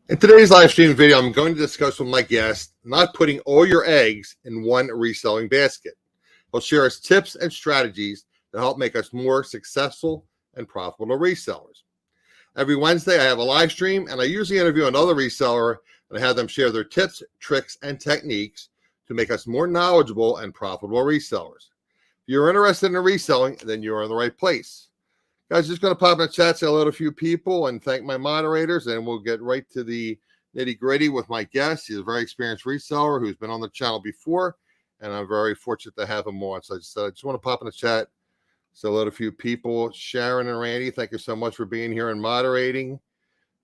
In today's live stream video, I'm going to discuss with my guest not putting all your eggs in one reselling basket. He'll share us tips and strategies to help make us more successful and profitable resellers. Every Wednesday, I have a live stream, and I usually interview another reseller and I have them share their tips, tricks, and techniques to make us more knowledgeable and profitable resellers. If you're interested in reselling, then you're in the right place. Guys, just going to pop in the chat, say hello to a few people, and thank my moderators, and we'll get right to the nitty-gritty with my guest. He's a very experienced reseller who's been on the channel before, and I'm very fortunate to have him on. So I just want to pop in the chat, say hello to a few people. Sharon and Randy, thank you so much for being here and moderating.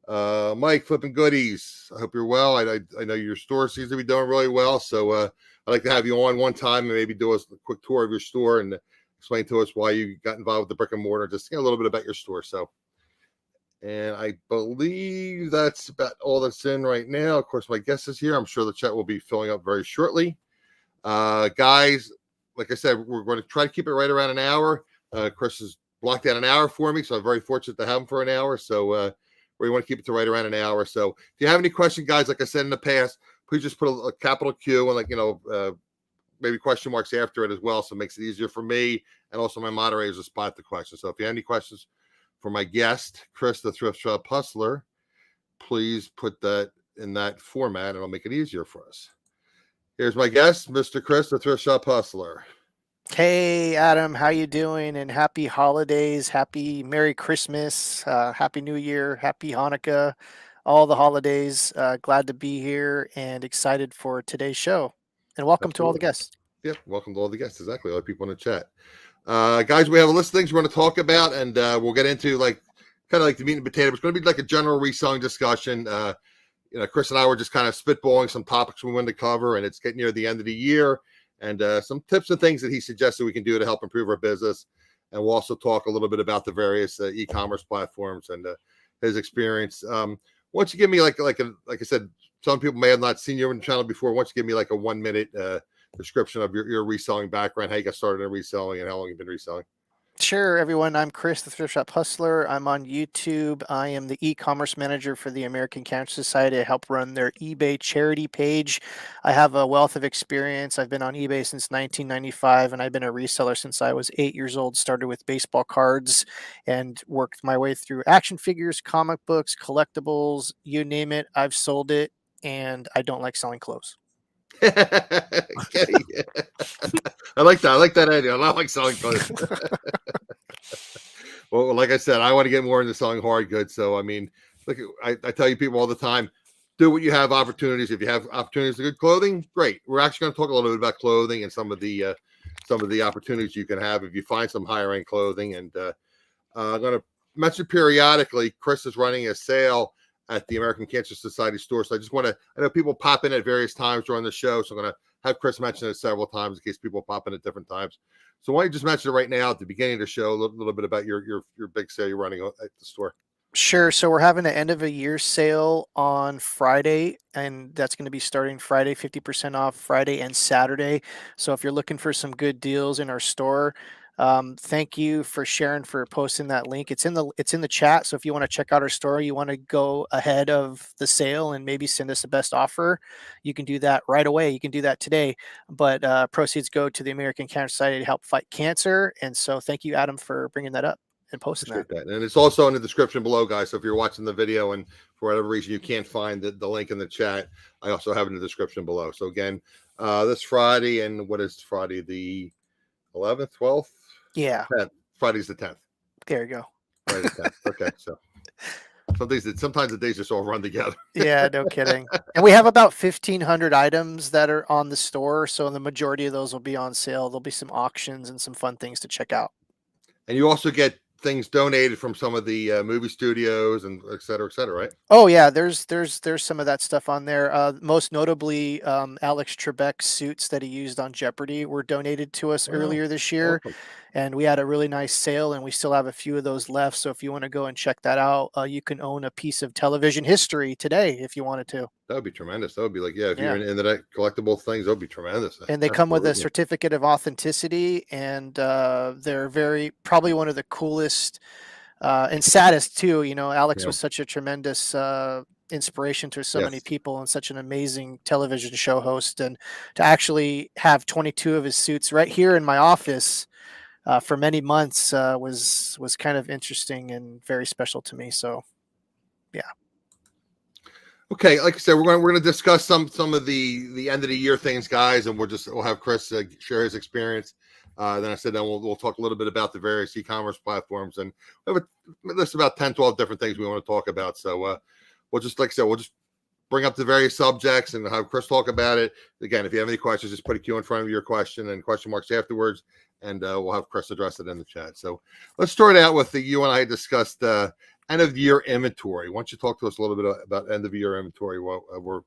Mike, Flipping Goodies, I hope you're well. I know your store seems to be doing really well, so I'd like to have you on one time and maybe do a quick tour of your store and explain to us why you got involved with the brick and mortar, just a little bit about your store. So, and I believe that's about all that's in right now. Of course, my guest is here. I'm sure the chat will be filling up very shortly. Guys, like I said, we're going to try to keep it right around an hour. Chris has blocked out an hour for me, so I'm very fortunate to have him for an hour. So we want to keep it to right around an hour. So if you have any questions, guys, like I said in the past, please just put a capital Q and maybe question marks after it as well, so it makes it easier for me and also my moderators to spot the questions. So if you have any questions for my guest, Chris, the Thrift Shop Hustler, please put that in that format, and it'll make it easier for us. Here's my guest, Mr. Chris, the Thrift Shop Hustler. Hey, Adam, how you doing? And happy holidays, happy Merry Christmas, Happy New Year, Happy Hanukkah, all the holidays. Glad to be here and excited for today's show. And welcome Absolutely. to all the guests. Yep, welcome to all the guests. Exactly, all the people in the chat. Guys, we have a list of things we're going to talk about, and we'll get into kind of like the meat and potato. It's going to be like a general reselling discussion. Chris and I were just kind of spitballing some topics we wanted to cover, and it's getting near the end of the year, and some tips and things that he suggested we can do to help improve our business. And we'll also talk a little bit about the various e-commerce platforms and his experience. Why don't you give me like I said, some people may have not seen you on the channel before. Why don't you give me like a 1 minute description of your reselling background, how you got started in reselling, and how long you've been reselling? Sure, everyone. I'm Chris, the Thrift Shop Hustler. I'm on YouTube. I am the e-commerce manager for the American Cancer Society. I help run their eBay charity page. I have a wealth of experience. I've been on eBay since 1995, and I've been a reseller since I was 8 years old. Started with baseball cards and worked my way through action figures, comic books, collectibles, you name it. I've sold it, and I don't like selling clothes. Okay. I like that. I like that idea. I like selling clothes. Well, like I said, I want to get more into selling hard goods. So, I mean, look, I tell you people all the time, do what you have opportunities. If you have opportunities to good clothing, great. We're actually going to talk a little bit about clothing and some of the opportunities you can have if you find some higher end clothing. And I'm going to mention periodically, Chris is running a sale at the American Cancer Society store. So I know people pop in at various times during the show. So I'm going to have Chris mention it several times in case people pop in at different times. So why don't you just mention it right now at the beginning of the show, a little bit about your big sale you're running at the store. Sure. So we're having an end of a year sale on Friday, and that's going to be starting Friday, 50% off Friday and Saturday. So if you're looking for some good deals in our store, thank you for Sharon for posting that link. It's in the chat. So if you want to check out our store, you want to go ahead of the sale and maybe send us a best offer, you can do that right away. You can do that today, but proceeds go to the American Cancer Society to help fight cancer. And so thank you, Adam, for bringing that up and posting that. And it's also in the description below, guys. So if you're watching the video and for whatever reason you can't find the link in the chat, I also have it in the description below. So again, this Friday, and what is Friday, the 11th, 12th? Yeah. 10th. Friday's the 10th. There you go. Friday the 10th. Okay, so sometimes the days just all run together. Yeah, no kidding. And we have about 1,500 items that are on the store. So the majority of those will be on sale. There'll be some auctions and some fun things to check out. And you also get things donated from some of the movie studios and et cetera, right? Oh yeah, there's some of that stuff on there. Most notably, Alex Trebek's suits that he used on Jeopardy were donated to us earlier this year. Awesome. And we had a really nice sale, and we still have a few of those left. So if you want to go and check that out, you can own a piece of television history today if you wanted to. That would be tremendous. That would be like, if you're into that collectible things, that would be tremendous. And they come with a certificate of authenticity, and they're probably one of the coolest and saddest too. Alex was such a tremendous inspiration to so many Yes. people and such an amazing television show host. And to actually have 22 of his suits right here in my office for many months was kind of interesting and very special to me. So yeah. Okay, like I said, we're gonna discuss some of the end of the year things, guys, and we'll have Chris share his experience. Then we'll talk a little bit about the various e-commerce platforms, and we have a list about 10, 12 different things we want to talk about. So we'll just, like I said, we'll just bring up the various subjects and have Chris talk about it. Again, if you have any questions, just put a Q in front of your question and question marks afterwards, and we'll have Chris address it in the chat. So let's start out with you and I discussed end of year inventory. Why don't you talk to us a little bit about end of year inventory while we're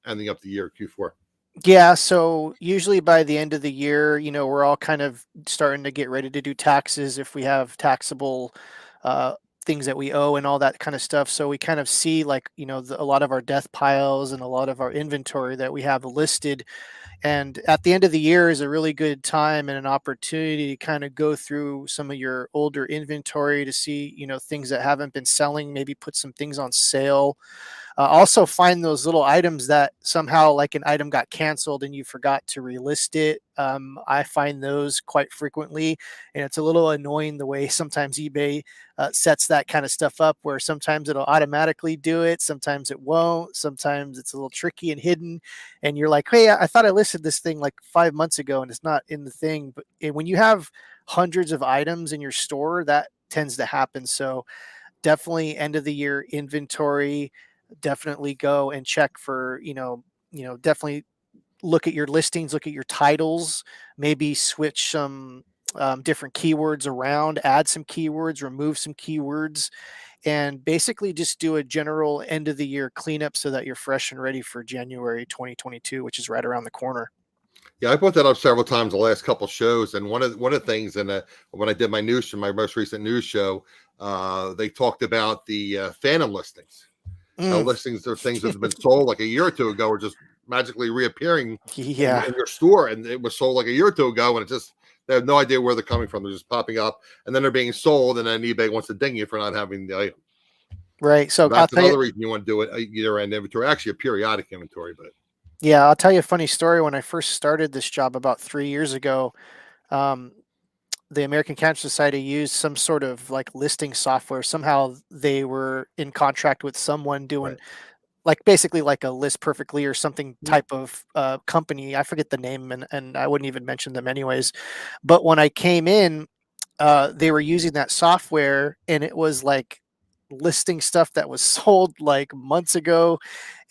ending up the year Q4? Yeah, so usually by the end of the year, we're all kind of starting to get ready to do taxes if we have taxable uh, things that we owe and all that kind of stuff. So we kind of see like, a lot of our death piles and a lot of our inventory that we have listed. And at the end of the year is a really good time and an opportunity to kind of go through some of your older inventory to see, things that haven't been selling, maybe put some things on sale. Also find those little items that somehow like an item got canceled and you forgot to relist it. I find those quite frequently, and it's a little annoying the way sometimes eBay sets that kind of stuff up where sometimes it'll automatically do it, sometimes it won't, sometimes it's a little tricky and hidden, and you're like, hey, I thought I listed this thing like 5 months ago and it's not in the thing. But when you have hundreds of items in your store, that tends to happen. So definitely end of the year inventory, definitely go and check for, definitely look at your listings, look at your titles, maybe switch some different keywords around, add some keywords, remove some keywords, and basically just do a general end of the year cleanup so that you're fresh and ready for January 2022, which is right around the corner. Yeah, I brought that up several times the last couple shows, and one of the things, and when I did my my most recent news show, they talked about the phantom listings. How Mm. listings or things that have been sold like a year or two ago are just magically reappearing Yeah. in your store, and it was sold like a year or two ago, and it just they have no idea where they're coming from. They're just popping up, and then they're being sold, and then eBay wants to ding you for not having the item. Right. So So I'll that's tell you, another reason you want to do it year-end inventory, actually a periodic inventory. But yeah, I'll tell you a funny story. When I first started this job about 3 years ago, um, the American Cancer Society used some sort of like listing software. Somehow they were in contract with someone doing right, like basically like a List Perfectly or something Mhm. type of company. I forget the name, and I wouldn't even mention them anyways. But when I came in, they were using that software, and it was like listing stuff that was sold like months ago,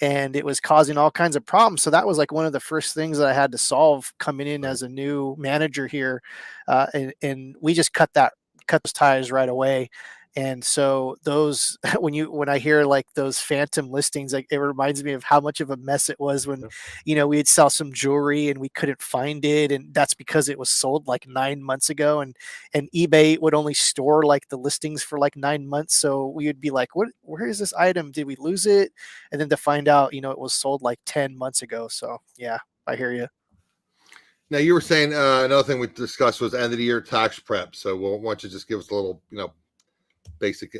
and it was causing all kinds of problems. So that was like one of the first things that I had to solve coming in right. as a new manager here, and we just cut those ties right away. And so those when I hear like those phantom listings, like it reminds me of how much of a mess it was when, Yeah. we'd sell some jewelry and we couldn't find it, and that's because it was sold like 9 months ago, and eBay would only store like the listings for like 9 months. So we would be like, what? Where is this item? Did we lose it? And then to find out, it was sold like 10 months ago. So yeah, I hear you. Now you were saying another thing we discussed was end of the year tax prep. So why don't you just give us a little, basic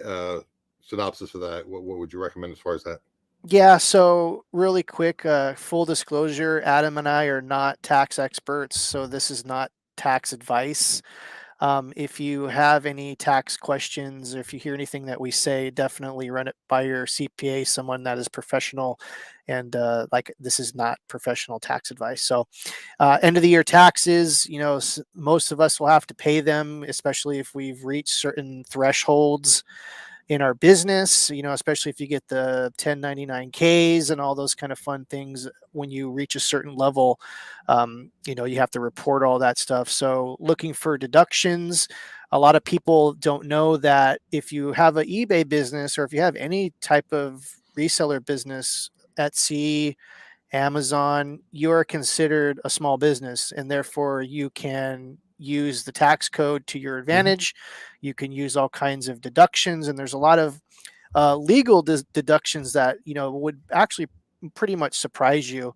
synopsis for that? What would you recommend as far as that? Yeah, so really quick, full disclosure, Adam and I are not tax experts, so this is not tax advice. If you have any tax questions, or if you hear anything that we say, definitely run it by your CPA, someone that is professional. And like this is not professional tax advice. So, end of the year taxes, most of us will have to pay them, especially if we've reached certain thresholds in our business, especially if you get the 1099Ks and all those kind of fun things. When you reach a certain level, you have to report all that stuff. So looking for deductions. A lot of people don't know that if you have an eBay business or if you have any type of reseller business, Etsy, Amazon, you are considered a small business, and therefore you can use the tax code to your Mhm. advantage. You can use all kinds of deductions, and there's a lot of legal deductions that would actually pretty much surprise you.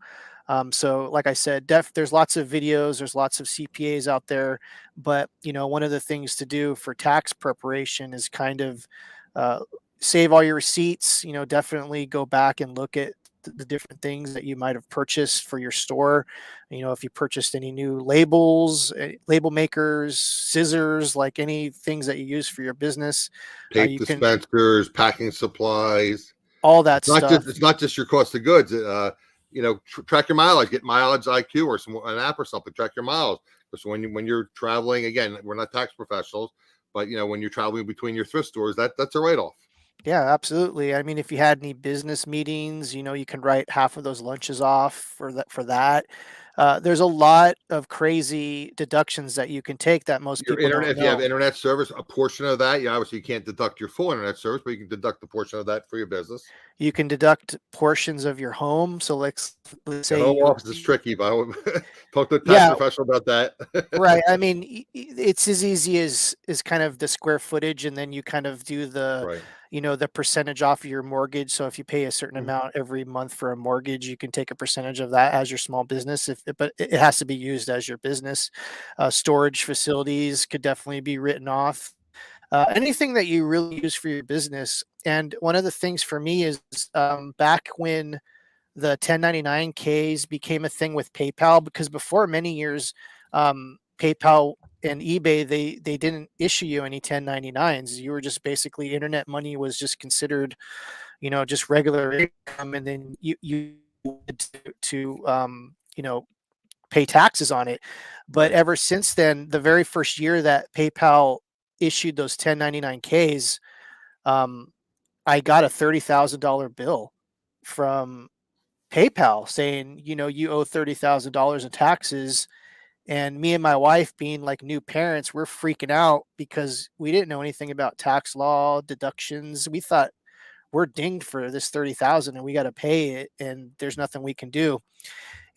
So, like I said, there's lots of videos, there's lots of CPAs out there, but one of the things to do for tax preparation is kind of uh, save all your receipts. Definitely go back and look at the different things that you might have purchased for your store. If you purchased any new labels, label makers, scissors, like any things that you use for your business, Tape you can dispensers, packing supplies. all that stuff. It's not just your cost of goods. Track your mileage. Get Mileage IQ or an app or something. Track your miles. Because when you're traveling, again, we're not tax professionals, but when you're traveling between your thrift stores, that's a write off. Yeah, absolutely. I mean, if you had any business meetings, you can write half of those lunches off for that. There's a lot of crazy deductions that you can take that most Your people internet, don't if you have know. internet service, a portion of that, obviously you can't deduct your full internet service, but you can deduct a portion of that for your business. You can deduct portions of your home. So let's The say home you, office is tricky, but I would talk to a tax yeah, professional about right. that. I mean, it's as easy as kind of the square footage, and then you kind of do Right. the percentage off of your mortgage. So if you pay a certain Mhm. amount every month for a mortgage, you can take a percentage of that as your small business. But it has to be used as your business. Storage facilities could definitely be written off. Anything that you really use for your business. And one of the things for me is back when the 1099Ks became a thing with PayPal, because before many years, PayPal and eBay, they didn't issue you any 1099s. You were just basically, internet money was just considered, just regular income, and then you had to pay taxes on it. But Right. ever since then, the very first year that PayPal issued those 1099Ks, um, I got a $30,000 bill from PayPal saying, you owe $30,000 in taxes. And me and my wife, being like new parents, we're freaking out because we didn't know anything about tax law, deductions. We thought we're dinged for this 30,000 and we got to pay it, and there's nothing we can do.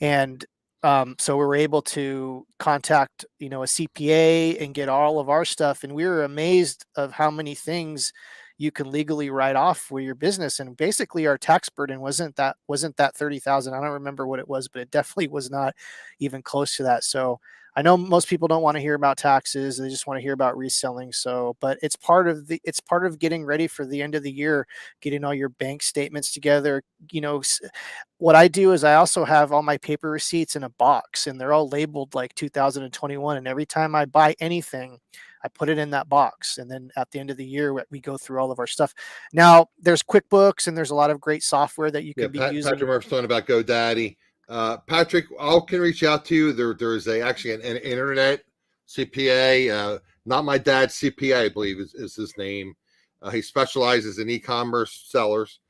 And so we were able to contact, a CPA and get all of our stuff. And we were amazed of how many things you can legally write off for your business. And basically our tax burden wasn't that 30,000. I don't remember what it was, but it definitely was not even close to that. So I know most people don't want to hear about taxes. They just want to hear about reselling. So, but it's part of getting ready for the end of the year, getting all your bank statements together. What I do is I also have all my paper receipts in a box, and they're all labeled like 2021. And every time I buy anything, I put it in that box. And then at the end of the year, we go through all of our stuff. Now, there's QuickBooks and there's a lot of great software that you Yeah, can be using. Patrick Murphy's talking about GoDaddy. Patrick, I can reach out to you. There's actually an internet CPA. Not my dad's CPA, I believe is his name. He specializes in e-commerce sellers.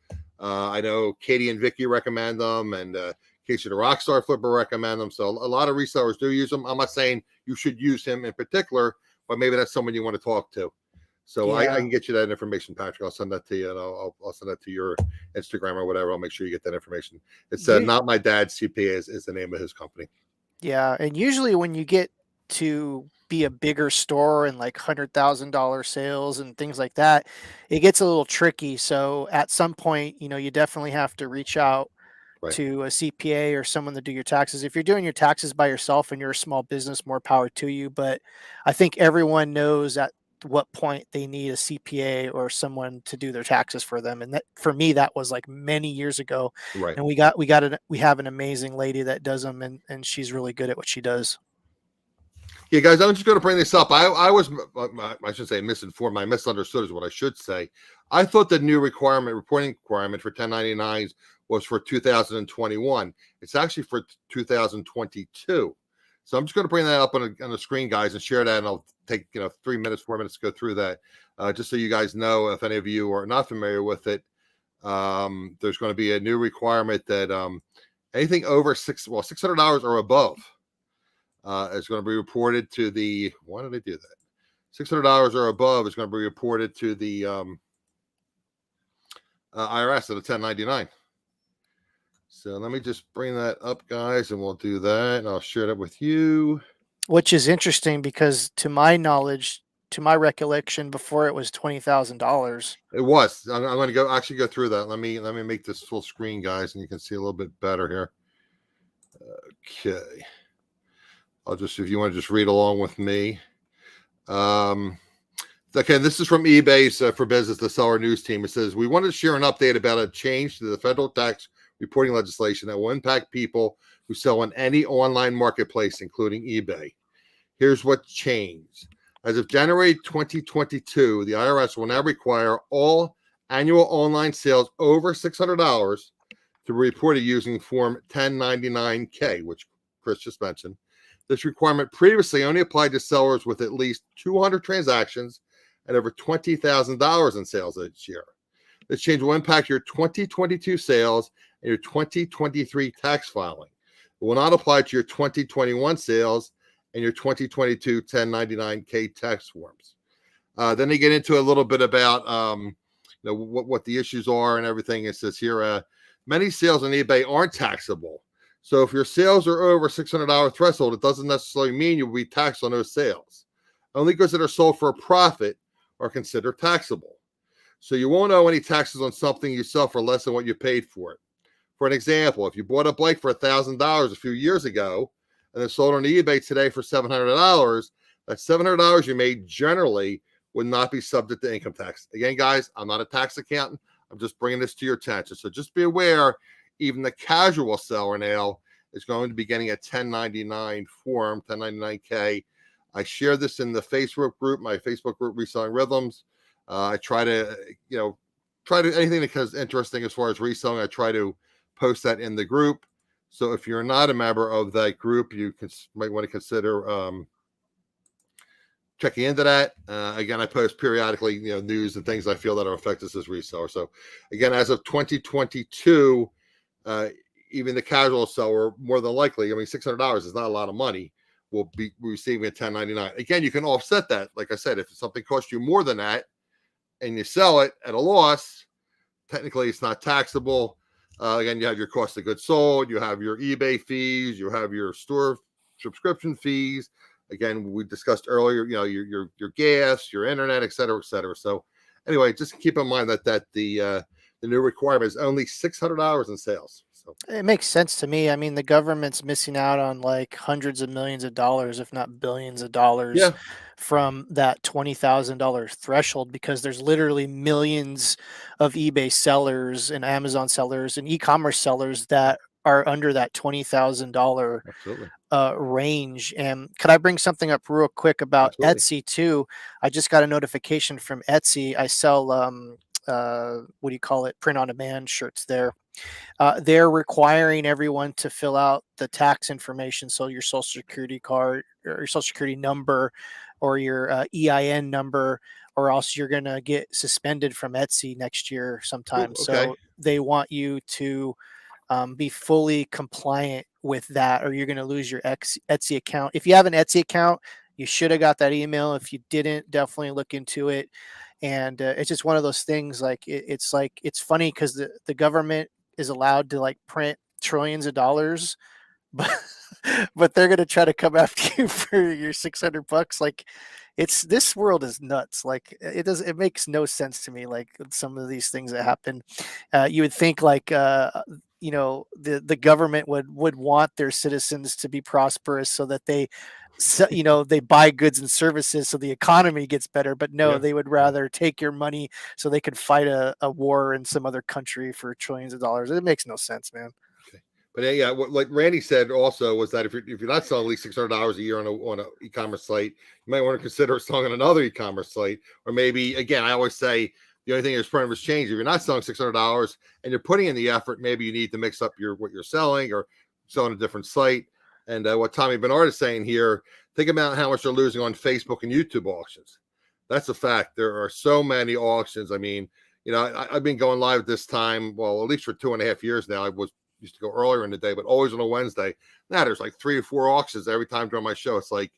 I know Katie and Vicky recommend them, and Casey the Rockstar Flipper recommend them. So a lot of resellers do use them. I'm not saying you should use him in particular, but maybe that's someone you want to talk to. So I Yeah. can get you that information, Patrick. I'll send that to you, and I'll send that to your Instagram or whatever. I'll make sure you get that information. It's You, Not My Dad's CPA is the name of his company. yeah. And usually when you get to be a bigger store and like $100,000 sales and things like that, it gets a little tricky. So at some point, you definitely have to reach out Right. to a CPA or someone to do your taxes. If you're doing your taxes by yourself and you're a small business, more power to you. But I think everyone knows at what point they need a CPA or someone to do their taxes for them. And that, for me, that was like many years ago. Right. And we have an amazing lady that does them, and she's really good at what she does. Yeah, guys, I'm just going to bring this up. I was, I should say misinformed. I misunderstood is what I should say. I thought the new reporting requirement for 1099s was for 2021. It's actually for 2022. So I'm just going to bring that up on the screen, guys, and share that. And I'll take 3 minutes, 4 minutes to go through that, just so you guys know, if any of you are not familiar with it. There's going to be a new requirement that anything over $600 or above is going to be reported to the. Why did I do that? $600 or above is going to be reported to the IRS at a 1099. So let me just bring that up, guys, and we'll do that, and I'll share that with you. Which is interesting because, to my knowledge, to my recollection, before it was $20,000. It was. I'm going to go through that. Let me make this full screen, guys, and you can see a little bit better here. Okay. I'll just, if you want to just read along with me. Okay, this is from eBay's for Business, the seller news team. It says, we wanted to share an update about a change to the federal tax reporting legislation that will impact people who sell on any online marketplace, including eBay. Here's what changed. As of January 2022, the IRS will now require all annual online sales over $600 to be reported using Form 1099-K, which Chris just mentioned. This requirement previously only applied to sellers with at least 200 transactions and over $20,000 in sales each year. This change will impact your 2022 sales and your 2023 tax filing. It will not apply to your 2021 sales and your 2022 1099-K tax forms. Then they get into a little bit about what the issues are and everything. It says here, many sales on eBay aren't taxable. So if your sales are over $600 threshold, it doesn't necessarily mean you'll be taxed on those sales. Only goods that are sold for a profit are considered taxable. So you won't owe any taxes on something you sell for less than what you paid for it. For an example, if you bought a bike for $1,000 a few years ago and then sold on eBay today for $700, that $700 you made generally would not be subject to income tax. Again, guys, I'm not a tax accountant. I'm just bringing this to your attention. So just be aware, even the casual seller now is going to be getting a 1099 form, 1099-K. I share this in the Facebook group, my Facebook group, Reselling Rhythms. I try to, anything that is interesting as far as reselling, I try to post that in the group. So if you're not a member of that group, you might want to consider checking into that. Again, I post periodically, news and things I feel that are affect us as resellers. So again, as of 2022, even the casual seller, more than likely, $600 is not a lot of money, will be receiving a 1099. Again, you can offset that. Like I said, if something costs you more than that and you sell it at a loss, technically it's not taxable. Again, you have your cost of goods sold, you have your eBay fees, you have your store subscription fees. Again, we discussed earlier, your gas, your internet, et cetera, et cetera. So anyway, just keep in mind that the new requirement is only $600 in sales. So it makes sense to me. I mean, the government's missing out on like hundreds of millions of dollars, if not billions of dollars, from that $20,000 threshold, because there's literally millions of eBay sellers and Amazon sellers and e-commerce sellers that are under that $20,000 range. And could I bring something up real quick about Etsy too? I just got a notification from Etsy. I sell print on demand shirts there. They're requiring everyone to fill out the tax information, so your social security card or your social security number or your EIN number, or else you're going to get suspended from Etsy next year sometime. So they want you to be fully compliant with that, or you're going to lose your Etsy account. If you have an Etsy account, you should have got that email. If you didn't, definitely look into it. And it's just one of those things. Like it's funny because the government is allowed to like print trillions of dollars, but they're going to try to come after you for your $600. Like this world is nuts. Like it makes no sense to me. Like some of these things that happen, you would think like, the government would want their citizens to be prosperous so that they buy goods and services so the economy gets better. But no, they would rather take your money so they could fight a war in some other country for trillions of dollars. It makes no sense, man. Okay. But yeah, what like Randy said also was that if you're not selling at least $600 a year on an e-commerce site, you might want to consider selling on another e-commerce site. Or maybe, again, I always say the only thing that's pretty much changed, if you're not selling $600 and you're putting in the effort, maybe you need to mix up what you're selling or sell on a different site. And what Tommy Bernard is saying here, think about how much they're losing on Facebook and YouTube auctions. That's a fact. There are so many auctions. I mean, I've been going live this time, well, at least for 2.5 years now. I used to go earlier in the day, but always on a Wednesday. Now there's like 3 or 4 auctions every time during my show. It's like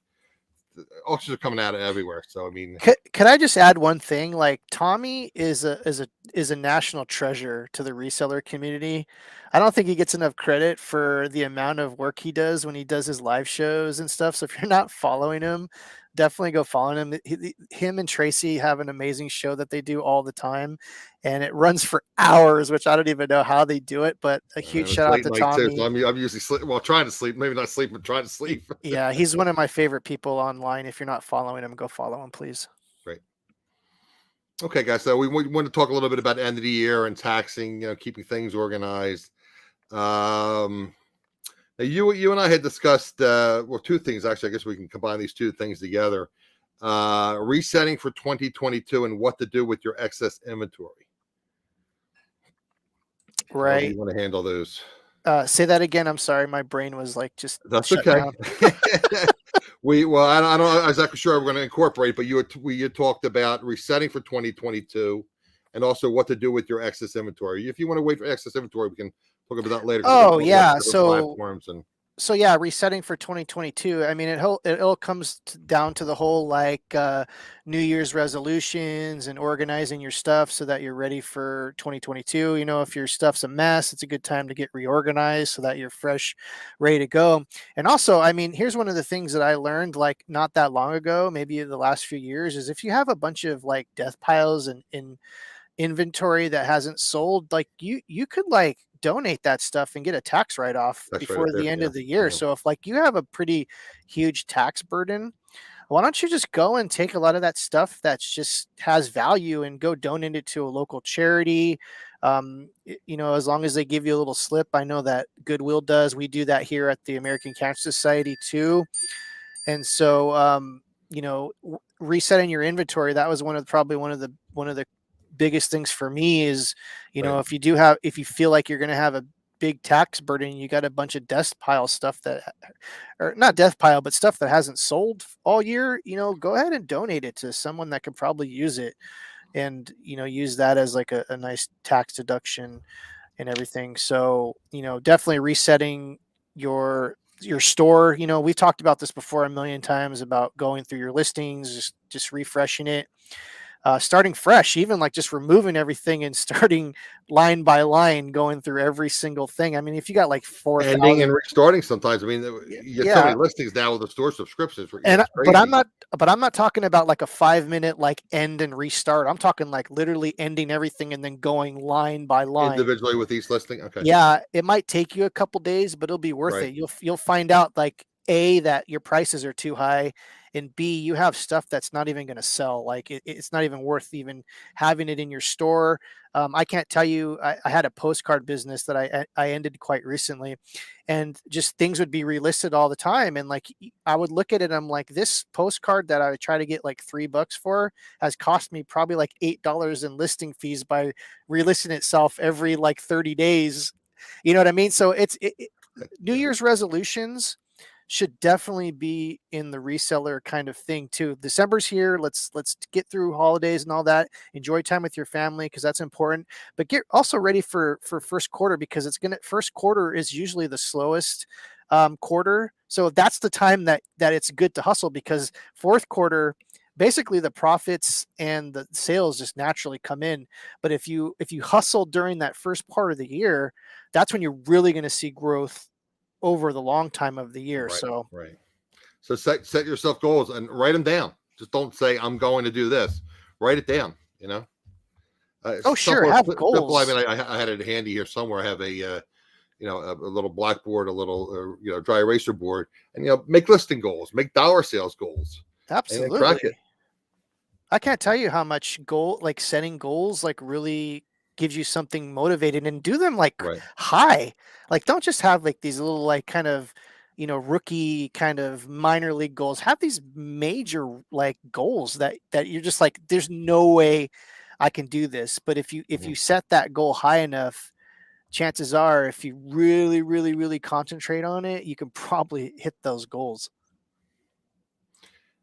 auctions are coming out of everywhere. So I mean, can I just add one thing? Like Tommy is a national treasure to the reseller community. I don't think he gets enough credit for the amount of work he does when he does his live shows and stuff. So if you're not following him, definitely go follow him. Him and Tracy have an amazing show that they do all the time, and it runs for hours, which I don't even know how they do it. But a huge shout out to Tommy. So I'm usually trying to sleep, maybe not sleep, but trying to sleep. Yeah, he's one of my favorite people online. If you're not following him, go follow him, please. Right. Okay, guys. So we want to talk a little bit about end of the year and taxing, keeping things organized. Um, Now you and I had discussed two things actually. I guess we can combine these two things together. Resetting for 2022 and what to do with your excess inventory. How do Right. you want to handle those? Say that again. I'm sorry. My brain was like just That's shut okay. down. I don't know exactly sure we're going to incorporate, but you talked about resetting for 2022 and also what to do with your excess inventory. If you want to wait for excess inventory, we can talk about that later because we're going Oh to talk about yeah. different platforms and So yeah, resetting for 2022. I mean, it all comes down to the whole like New Year's resolutions and organizing your stuff so that you're ready for 2022. You know, if your stuff's a mess, it's a good time to get reorganized so that you're fresh, ready to go. And also, I mean, here's one of the things that I learned like not that long ago, maybe the last few years, is if you have a bunch of like death piles and in inventory that hasn't sold, like you could like donate that stuff and get a tax write-off that's right up before there. the end Yeah. of the year. Yeah. So if like you have a pretty huge tax burden, why don't you just go and take a lot of that stuff that's just has value and go donate it to a local charity? You know, as long as they give you a little slip. I know that Goodwill does. We do that here at the American Cancer Society too. And so, you know, resetting your inventory, that was probably one of the biggest things for me is, you Right. know, if you feel like you're going to have a big tax burden, you got a bunch of death pile stuff that, or not death pile, but stuff that hasn't sold all year, you know, go ahead and donate it to someone that could probably use it and, you know, use that as like a nice tax deduction and everything. So, you know, definitely resetting your store. You know, we've talked about this before a million times about going through your listings, just refreshing it, starting fresh, even like just removing everything and starting line by line, going through every single thing. I mean, if you got like Ending 4,000, and restarting sometimes. I mean, you get so yeah, many listings now with the store subscriptions. and It's crazy. but I'm not talking about like a 5 minute like end and restart. I'm talking like literally ending everything and then going line by line. Individually with each listing. Okay. Yeah, it might take you a couple days, but it'll be worth Right. it. You'll find out like A, that your prices are too high, and B, you have stuff that's not even going to sell. Like it's not even worth even having it in your store. I can't tell you. I had a postcard business that I ended quite recently, and just things would be relisted all the time. And like I would look at it, I'm like, this postcard that I would try to get like $3 for has cost me probably like $8 in listing fees by relisting itself every like 30 days. You know what I mean? So New Yeah. Year's resolutions should definitely be in the reseller kind of thing too. December's here. Let's get through holidays and all that. Enjoy time with your family because that's important. But get also ready for first quarter because first quarter is usually the slowest quarter. So that's the time that it's good to hustle because fourth quarter, basically the profits and the sales just naturally come in. But if you hustle during that first part of the year, that's when you're really going to see growth over the long time of the year. Right. So, Right. So set yourself goals and write them down. Just don't say I'm going to do this. Write it down. oh, sure, Simple. have Simple. I mean, goals. I had it handy here somewhere. I have a little blackboard, a little dry eraser board, and make listing goals, make dollar sales goals, and then track it. Absolutely. I can't tell you how much like setting goals, like really gives you something motivated and do them like Right. high. Like, don't just have like these little, like kind of, you know, rookie kind of minor league goals. Have these major like goals that you're just like, there's no way I can do this. But if Mhm. you set that goal high enough, chances are if you really, really, really concentrate on it, you can probably hit those goals.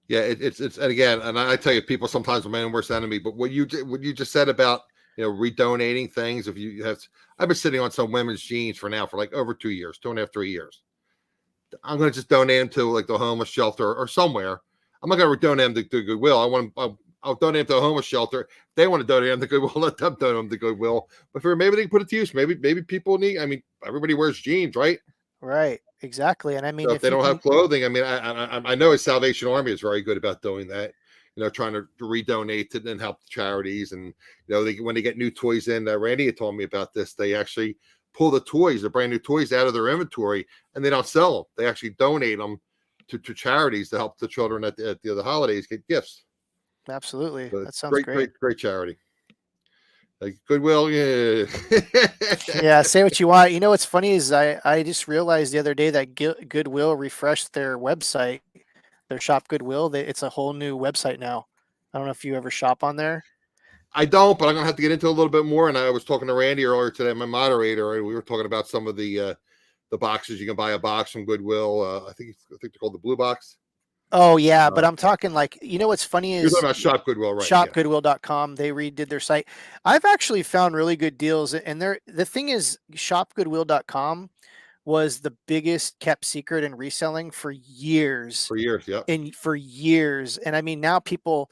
Yeah, it's and again, and I tell you, people sometimes are my own worst enemy. But what you just said about redonating things, if you have, I've been sitting on some women's jeans for like over 2 years, 2.5, 3 years. I'm going to just donate them to like the homeless shelter or somewhere. I'm not going to donate them to Goodwill. I'll donate them to a homeless shelter. If they want to donate them to Goodwill, let them donate them to Goodwill. But maybe they can put it to use. Maybe people need. I mean, everybody wears jeans, right? Right. Exactly. And I So mean, if they if you don't have can, clothing, I mean, I know his Salvation Army is very good about doing that. Trying to redonate it and help the charities. And when they get new toys in, Randy had told me about this. They actually pull the brand new toys out of their inventory, and they don't sell them. They actually donate them to charities to help the children at the holidays get gifts. Absolutely. So That sounds great, great. great, great charity. Like Goodwill, yeah. Yeah, say what you want. You know what's funny is I just realized the other day that Goodwill refreshed their website, their shop Goodwill. It's a whole new website now. I don't know if you ever shop on there. I don't, but I'm gonna have to get into it a little bit more. And I was talking to Randy earlier today, my moderator, and we were talking about some of the boxes. You can buy a box from Goodwill. I think they're called the Blue Box. Oh yeah, but Uh, I'm talking like, you know what's funny you're talking is about Shop Goodwill, right? Yeah. shopgoodwill.com, they redid their site. I've actually found really good deals, and the thing is shopgoodwill.com was the biggest kept secret in reselling for years. For years. Yep. And I mean, now people,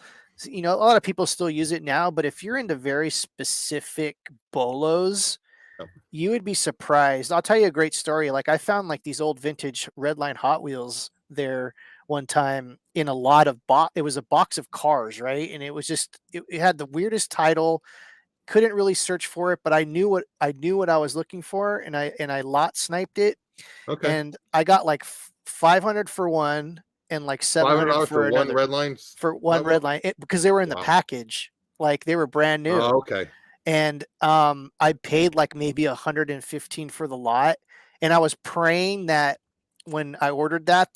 a lot of people still use it now, but if you're into very specific bolos, Yep. you would be surprised. I'll tell you a great story. Like, I found like these old vintage Redline Hot Wheels there one time in a lot of it was a box of cars, right? And it was just it had the weirdest title. Couldn't really search for it, but I knew what I was looking for, and I lot sniped it, Okay. and I got like 500 for one and like 700 $500 for for one another, red lines. for one Hot red Wheel. line, because they were in the Wow. package, like they were brand new. Oh, okay. And I paid like maybe 115 for the lot, and I was praying that when I ordered that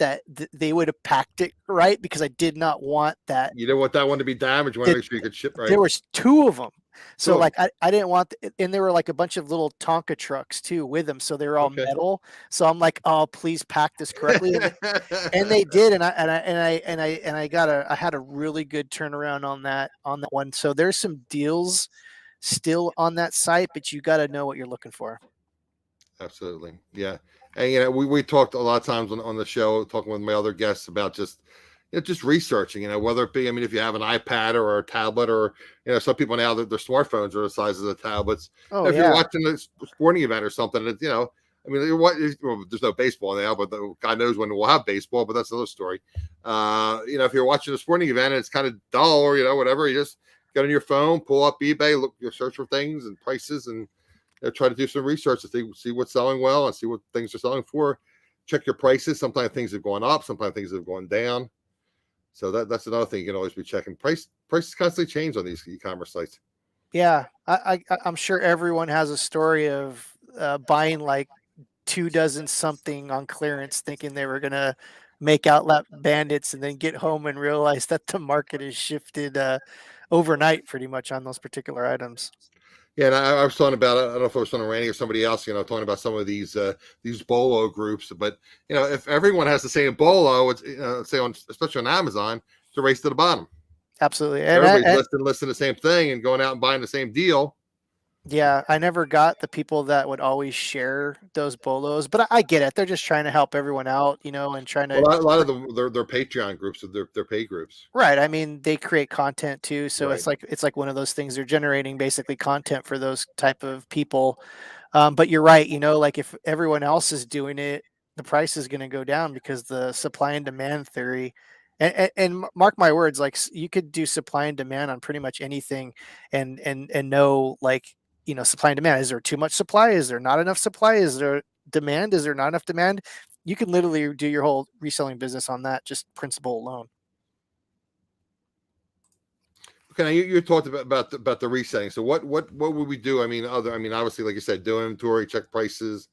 they would have packed it right, because I did not want that. You don't want that one to be damaged. You want to It, make sure you could ship right. there was two of them, Two so of them. like I didn't want and there were like a bunch of little Tonka trucks too with them, so they were all Okay. metal. So I'm like, oh, please pack this correctly, and they did, and I had a really good turnaround on that one. So there's some deals still on that site, but you got to know what you're looking for. Absolutely. Yeah. And, you know, we talked a lot of times on the show, talking with my other guests about just, just researching, whether it be, I mean, if you have an iPad or a tablet, or, some people now that their smartphones are the size of the tablets. Oh If you're yeah, watching a sporting event or something, I mean, well, there's no baseball now, but God knows when we'll have baseball, but that's another story. If you're watching a sporting event and it's kind of dull, or, whatever, you just get on your phone, pull up eBay, look, you search for things and prices, and try to do some research to see what's selling well and see what things are selling for. Check your prices. Sometimes things have gone up, sometimes things have gone down. So that's another thing you can always be checking. Prices constantly change on these e-commerce sites. yeah. I'm sure everyone has a story of buying like 2 dozen something on clearance, thinking they were gonna make Outlet Bandits, and then get home and realize that the market has shifted overnight, pretty much, on those particular items. Yeah, and I was talking about, I don't know if it was from Randy or somebody else, talking about some of these bolo groups. But if everyone has the same bolo, it's say especially on Amazon, it's a race to the bottom. Absolutely, Everybody's listing the same thing and going out and buying the same deal. yeah, I never got the people that would always share those bolos, but I get it. They're just trying to help everyone out, and trying to. Well, a lot of them, they're Patreon groups, or they're pay groups. Right. I mean, they create content too, so Right. it's like one of those things. They're generating basically content for those type of people. But you're right. Like if everyone else is doing it, the price is going to go down, because the supply and demand theory. And mark my words, like you could do supply and demand on pretty much anything, and know, like, supply and demand. Is there too much supply? Is there not enough supply? Is there demand? Is there not enough demand? You can literally do your whole reselling business on that just principle alone. Okay, now you talked about the resetting. So what would we do? I mean, obviously, like you said, do inventory, check prices.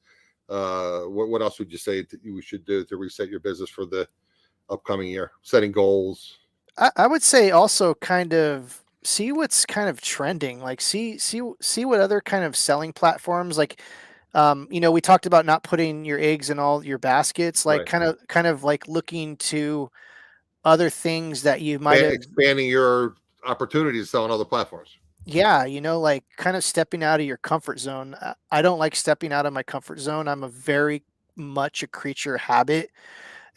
What else would you say we should do to reset your business for the upcoming year? Setting goals. I would say also kind of see what's kind of trending, like see what other kind of selling platforms, like, we talked about not putting your eggs in all your baskets, like Right. kind of like looking to other things that you might have. Expanding your opportunities to sell on other platforms. Yeah, like kind of stepping out of your comfort zone. I don't like stepping out of my comfort zone. I'm a very much a creature of habit.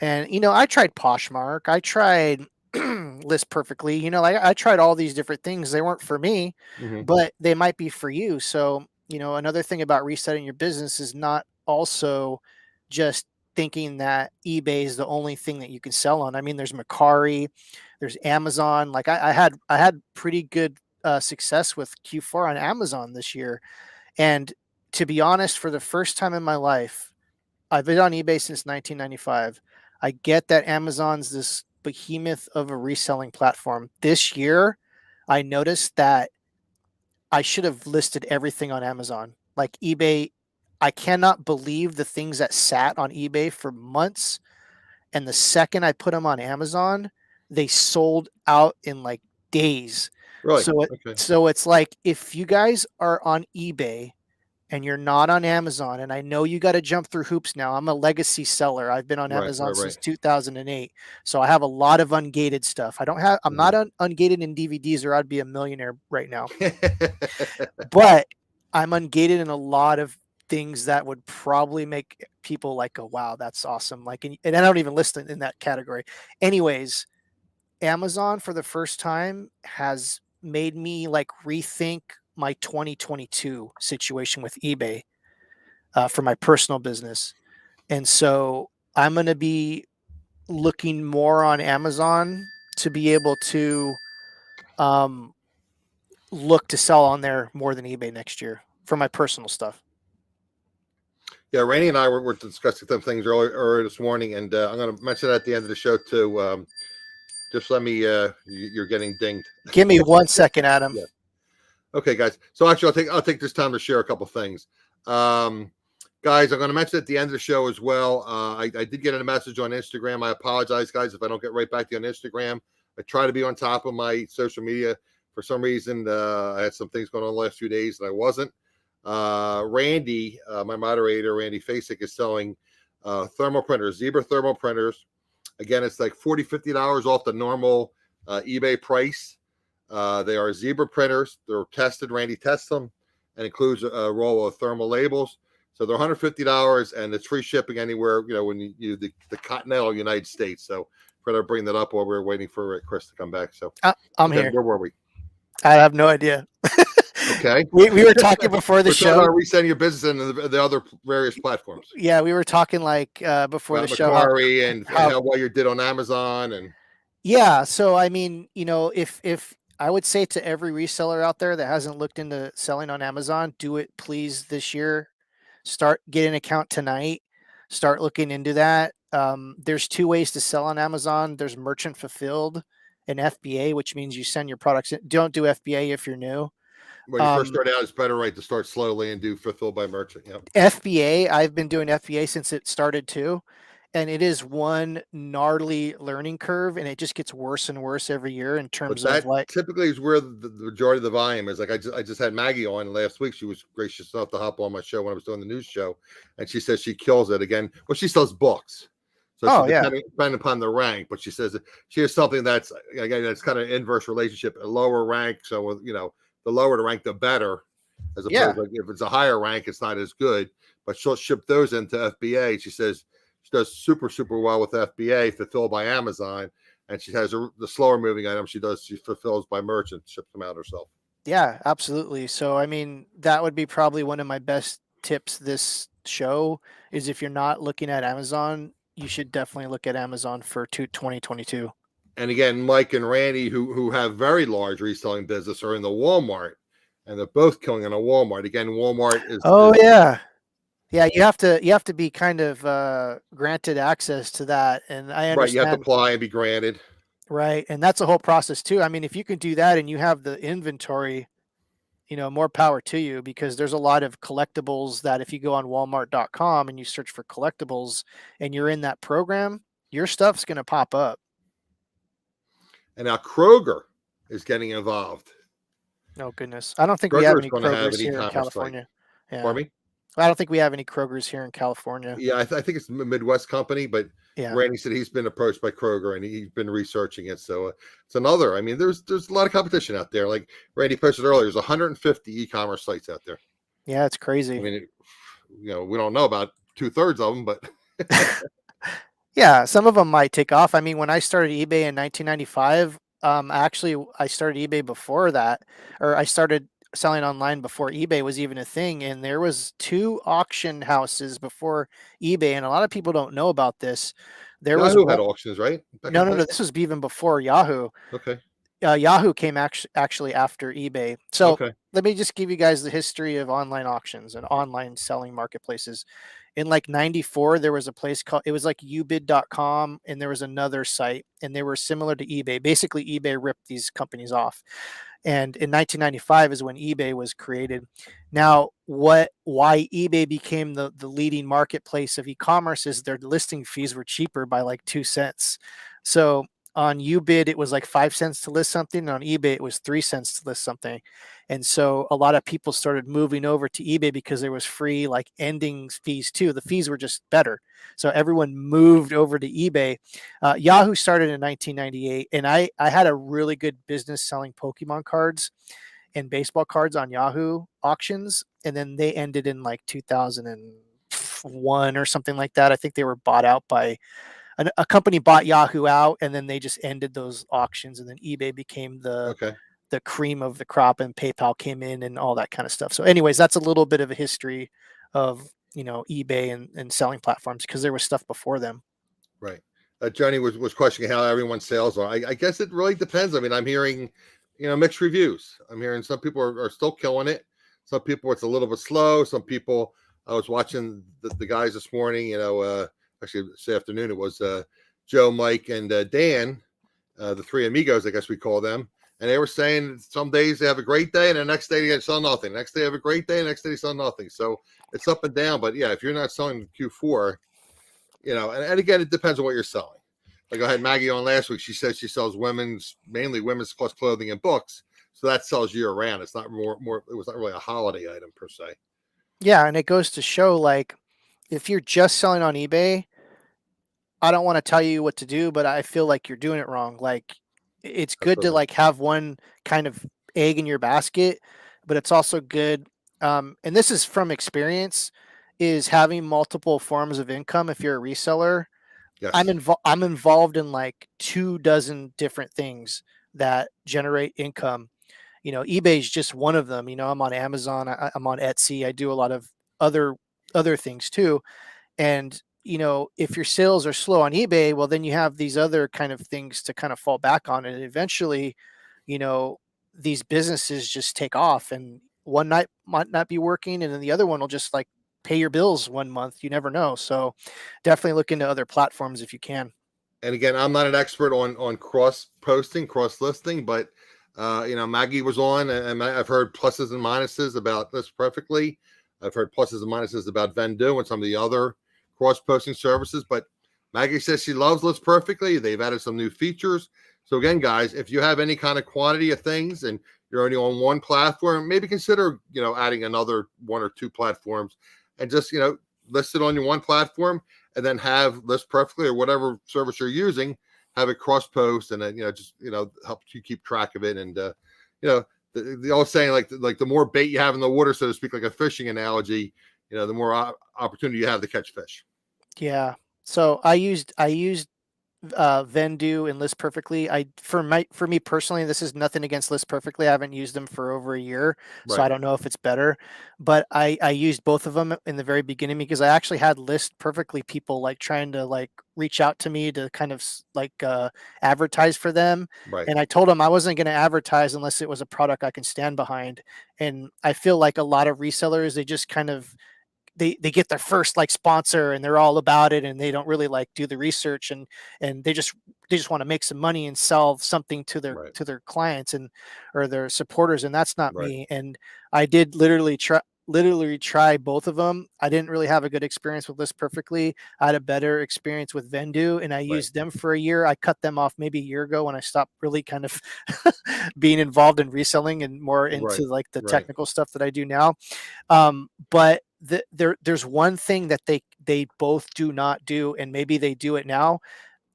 And I tried Poshmark, I tried List Perfectly, like I tried all these different things. They weren't for me, Mm-hmm. but they might be for you. So, another thing about resetting your business is not also just thinking that eBay is the only thing that you can sell on. I mean, there's Macari, there's Amazon. Like I had pretty good success with Q4 on Amazon this year. And to be honest, for the first time in my life, I've been on eBay since 1995. I get that Amazon's this behemoth of a reselling platform. This year, I noticed that I should have listed everything on Amazon. Like eBay, I cannot believe the things that sat on eBay for months. And the second I put them on Amazon, they sold out in like days. Really? So Okay. it's like if you guys are on eBay and you're not on Amazon, and I know you got to jump through hoops now. I'm a legacy seller. I've been on Right. Amazon Right. since Right. 2008. So I have a lot of ungated stuff. I'm not ungated in DVDs or I'd be a millionaire right now. But I'm ungated in a lot of things that would probably make people like, oh, wow, that's awesome. Like, and I don't even list it in that category. Anyways, Amazon for the first time has made me like rethink my 2022 situation with eBay for my personal business. And so I'm going to be looking more on Amazon to be able to um, look to sell on there more than eBay next year for my personal stuff. Yeah, Randy and I were discussing some things earlier this morning, and I'm going to mention that at the end of the show too. Just let me. You're getting dinged. Give me 1 second, Adam. Yeah. Okay, guys. So actually, I'll take this time to share a couple things. Guys, I'm going to mention at the end of the show as well. I did get a message on Instagram. I apologize, guys, if I don't get right back to you on Instagram. I try to be on top of my social media. For some reason, I had some things going on the last few days and I wasn't. Randy, my moderator, Randy Fasik, is selling thermal printers, Zebra thermal printers. Again, it's like $40-$50 off the normal eBay price. They are Zebra printers. They're tested. Randy tests them and includes a roll of thermal labels. So they're $150 and it's free shipping anywhere, when you the continental United States. So for to bring that up while we're waiting for Chris to come back. So I'm here. Where were we? I have no idea. Okay. We were talking before the show. We're reselling your business and the other various platforms. Yeah, we were talking like before the show. Macquarie and how well you did on Amazon and. Yeah, so I mean, if I would say to every reseller out there that hasn't looked into selling on Amazon, do it please this year. Start getting an account tonight. Start looking into that. There's two ways to sell on Amazon. There's merchant fulfilled and FBA, which means you send your products in. Don't do FBA if you're new. When you first start out, it's better, right, to start slowly and do fulfilled by merchant. Yep. FBA, I've been doing FBA since it started too. And it is one gnarly learning curve, and it just gets worse and worse every year in terms of like. Typically is where the majority of the volume is. Like I just had Maggie on last week. She was gracious enough to hop on my show when I was doing the news show, and she says she kills it again. Well, she sells books, so depending upon the rank. But she says that she has something that's again that's kind of inverse relationship, a lower rank. So the lower the rank, the better. As opposed to, like, if it's a higher rank, it's not as good. But she'll ship those into FBA. She says she does super, super well with FBA, fulfilled by Amazon. And she has the slower moving items she fulfills by merchant, ships them out herself. Yeah, absolutely. So, I mean, that would be probably one of my best tips this show is if you're not looking at Amazon, you should definitely look at Amazon for 2022. And again, Mike and Randy, who have very large reselling business, are in the Walmart, and they're both killing in a Walmart. Again, Walmart is. Yeah, you have to be kind of granted access to that, and I understand. Right, you have to apply and be granted. Right, and that's a whole process too. I mean, if you can do that and you have the inventory, more power to you, because there's a lot of collectibles that if you go on Walmart.com and you search for collectibles and you're in that program, your stuff's going to pop up. And now Kroger is getting involved. Oh goodness, I don't think we have any Krogers here in California. Yeah. Pardon me? I don't think we have any Krogers here in California. Yeah, I think it's a Midwest company, but Randy said he's been approached by Kroger and he's been researching it. So it's another. I mean, there's a lot of competition out there. Like Randy posted earlier, there's 150 e-commerce sites out there. Yeah, it's crazy. I mean, we don't know about 2/3 of them, but yeah, some of them might take off. I mean, when I started eBay in 1995, actually, I started eBay before that, or I started selling online before eBay was even a thing. And there was 2 auction houses before eBay. And a lot of people don't know about this. Yahoo had auctions, right? No. This was even before Yahoo. Okay. Yahoo came actually after eBay. So let me just give you guys the history of online auctions and online selling marketplaces. In like 94, there was a place called, it was like ubid.com, and there was another site, and they were similar to eBay. Basically, eBay ripped these companies off. And in 1995 is when eBay was created. Now, why eBay became the leading marketplace of e-commerce is their listing fees were cheaper by like 2 cents. So on Ubid, it was like 5 cents to list something. And on eBay, it was 3 cents to list something. And so a lot of people started moving over to eBay because there was free like ending fees too. The fees were just better. So everyone moved over to eBay. Yahoo started in 1998, and I had a really good business selling Pokemon cards and baseball cards on Yahoo auctions, and then they ended in like 2001 or something like that. I think they were bought out by a company bought Yahoo out, and then they just ended those auctions, and then eBay became Okay. the cream of the crop, and PayPal came in and all that kind of stuff. So anyways, that's a little bit of a history of eBay and selling platforms, because there was stuff before them. Right. Johnny was questioning how everyone's sales are. I guess it really depends. I mean, I'm hearing, mixed reviews. I'm hearing some people are still killing it. Some people it's a little bit slow. Some people, I was watching the guys this morning, actually this afternoon, it was Joe, Mike, and Dan, the three amigos, I guess we call them. And they were saying some days they have a great day, and the next day they sell nothing. Next day they have a great day, and the next day they sell nothing. So it's up and down. But yeah, if you're not selling Q4, and again, it depends on what you're selling. Like I had Maggie on last week. She says she sells mainly women's plus clothing and books. So that sells year round. It's not more, it was not really a holiday item per se. Yeah, and it goes to show, like, if you're just selling on eBay, I don't want to tell you what to do, but I feel like you're doing it wrong. Like, it's good to Absolutely. like have one kind of egg in your basket, but it's also good. And this is from experience, is having multiple forms of income. If you're a reseller, Yes. I'm involved in like 2 dozen different things that generate income. eBay is just one of them. I'm on Amazon, I'm on Etsy, I do a lot of other things too. And if your sales are slow on eBay, well, then you have these other kind of things to kind of fall back on, and eventually, you know these businesses just take off, and one night might not be working, and then the other one will just like pay your bills one month. You never know. So definitely look into other platforms if you can. And again, I'm not an expert on cross posting, cross listing, but Maggie was on, and I've heard pluses and minuses about this perfectly. I've heard pluses and minuses about Vendoo and some of the other cross posting services, but Maggie says she loves List Perfectly. They've added some new features. So again, guys, if you have any kind of quantity of things and you're only on one platform, maybe consider adding another one or two platforms, and just list it on your one platform, and then have List Perfectly or whatever service you're using have it cross post, and then just help you keep track of it. And the old saying, like the more bait you have in the water, so to speak, like a fishing analogy, the more opportunity you have to catch fish. Yeah. So I used Vendoo and List Perfectly. For me personally, this is nothing against List Perfectly. I haven't used them for over a year, so Right. I don't know if it's better. But I used both of them in the very beginning, because I actually had List Perfectly people like trying to like reach out to me to kind of like advertise for them, Right. and I told them I wasn't going to advertise unless it was a product I can stand behind. And I feel like a lot of resellers, they just kind of they get their first like sponsor, and they're all about it, and they don't really like do the research, and they just want to make some money and sell something to their Right. clients and or their supporters, and that's not Right. me. And I did literally try both of them. I didn't really have a good experience with List Perfectly. I had a better experience with Vendoo, and I Right. used them for a year. I cut them off maybe a year ago when I stopped really kind of being involved in reselling and more Right. into like the Right. technical stuff that I do now. But there's one thing that they both do not do, and maybe they do it now.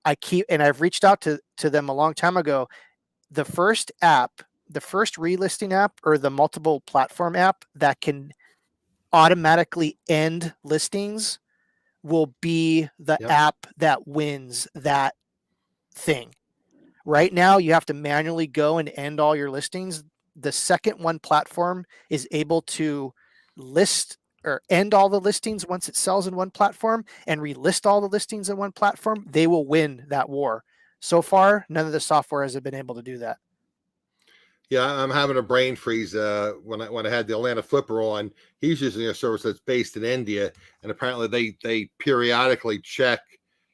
I've reached out to them a long time ago. The first app, the first relisting app, or the multiple platform app that can automatically end listings, will be the Yep. app that wins that thing. Right now, you have to manually go and end all your listings. The second one platform is able to list or end all the listings once it sells in one platform and relist all the listings in one platform. They will win that war. So far, none of the software has been able to do that. Yeah, I'm having a brain freeze. When I had the Atlanta Flipper on, he's using a service that's based in India, and apparently they periodically check,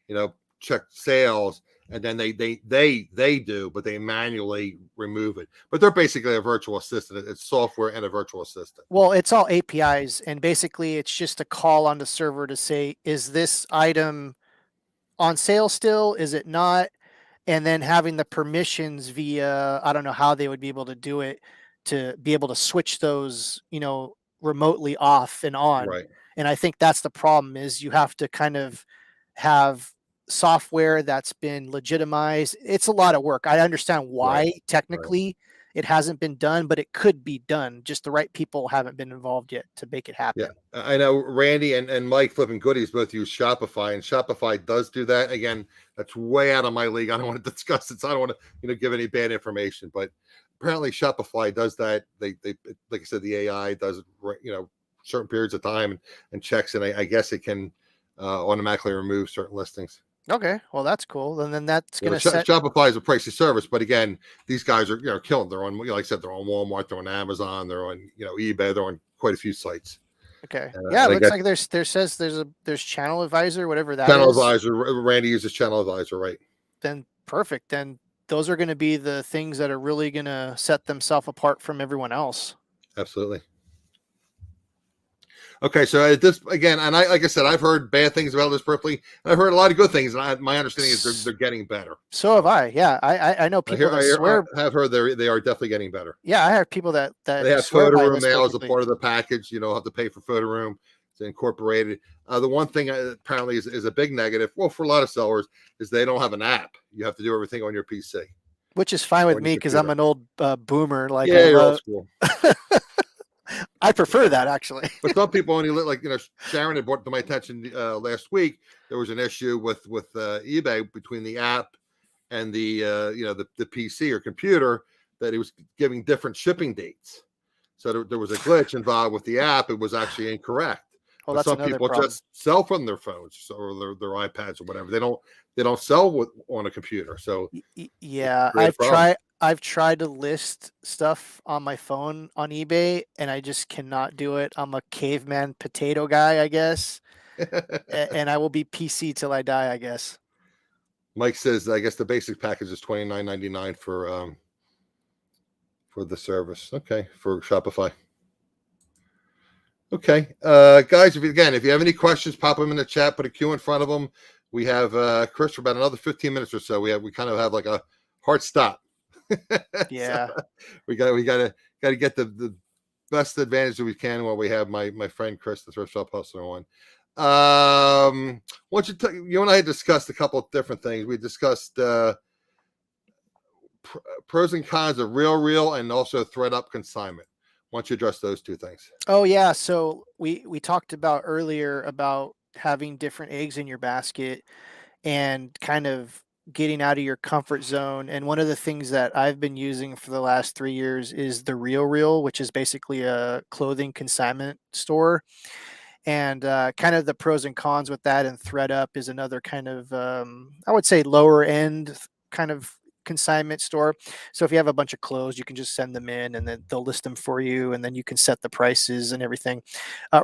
you know, check sales, and then they do, but they manually remove it. But they're basically a virtual assistant. It's software and a virtual assistant. Well, it's all APIs, and basically it's just a call on the server to say, is this item on sale still? Is it not? And then having the permissions via, I don't know how they would be able to do it, to be able to switch those, remotely off and on. Right. And I think that's the problem, is you have to kind of have software that's been legitimized. It's a lot of work. I understand Right. why Right. technically it hasn't been done, but it could be done. Just the right people haven't been involved yet to make it Yeah, happen. I know Randy and Mike Flipping Goodies both use Shopify, and Shopify does do that. Again, that's way out of my league. I don't want to discuss it, so I don't want to give any bad information. But apparently, Shopify does that. They like I said, the AI does it, certain periods of time and checks, and I guess it can automatically remove certain listings. Okay, well that's cool. And then that's Yeah, gonna but set. Shopify is a pricey service, but again, these guys are killing. They're on, like I said, they're on Walmart, they're on Amazon, they're on eBay, they're on quite a few sites. Okay. Yeah, it And I looks guess like there's Channel Advisor, whatever that Channel is. Advisor, Randy uses Channel Advisor, right? Then perfect. Then those are going to be the things that are really going to set themselves apart from everyone else. Absolutely. Okay, so at this again, and I like I said, I've heard bad things about this Berkeley, and I've heard a lot of good things. And my understanding is they're getting better. So have I. Yeah, I know people that swear. I have heard they are definitely getting better. Yeah, I have people that They have swear photo by room this now as a perfectly. part of the package. You don't have to pay for photo room. It's incorporated. The one thing apparently is a big negative. Well, for a lot of sellers, is they don't have an app. You have to do everything on your PC Which is fine or with on your me because I'm computer. an old boomer. Like I Yeah, you're old love. school. I prefer that actually. But some people only like Sharon had brought to my attention last week. There was an issue with eBay between the app and the the PC or computer, that it was giving different shipping dates. So there was a glitch involved with the app. It was actually incorrect. Well, But that's some another people problem. just sell from their phones or their iPads or whatever. They don't sell on a computer. So it Yeah, create a problem. I've tried to list stuff on my phone on eBay and I just cannot do it. I'm a caveman potato guy, I guess. And I will be PC till I die, I guess. Mike says, I guess the basic package is $29.99 for the service. Okay, for Shopify. Okay, guys, if you have any questions, pop them in the chat. Put a Q in front of them. We have Chris for about another 15 minutes or so. We kind of have like a hard stop. So Yeah. we gotta get the best advantage that we can while we have my friend Chris, the thrift shop hustler, on. Once you and I had discussed a couple of different things. We discussed pros and cons of real and also thread up consignment. Why don't you address those two things? Oh yeah, so we talked about earlier about having different eggs in your basket and kind of getting out of your comfort zone. And one of the things that I've been using for the last 3 years is the Real, which is basically a clothing consignment store. And kind of the pros and cons with that, and ThreadUp is another kind of I would say lower end kind of consignment store. So if you have a bunch of clothes, you can just send them in and then they'll list them for you, and then you can set the prices and everything.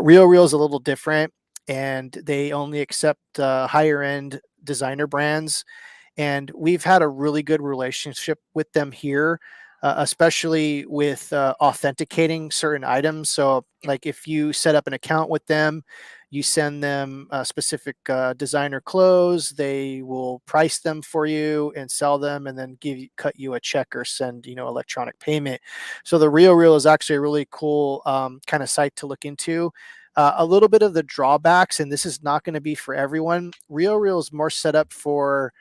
Real is a little different, and they only accept higher end designer brands, and we've had a really good relationship with them here, especially with authenticating certain items. So, like if you set up an account with them, you send them specific designer clothes, they will price them for you and sell them, and then cut you a check or send electronic payment. So the Real is actually a really cool kind of site to look into. A little bit of the drawbacks, and this is not going to be for everyone. Real is more set up for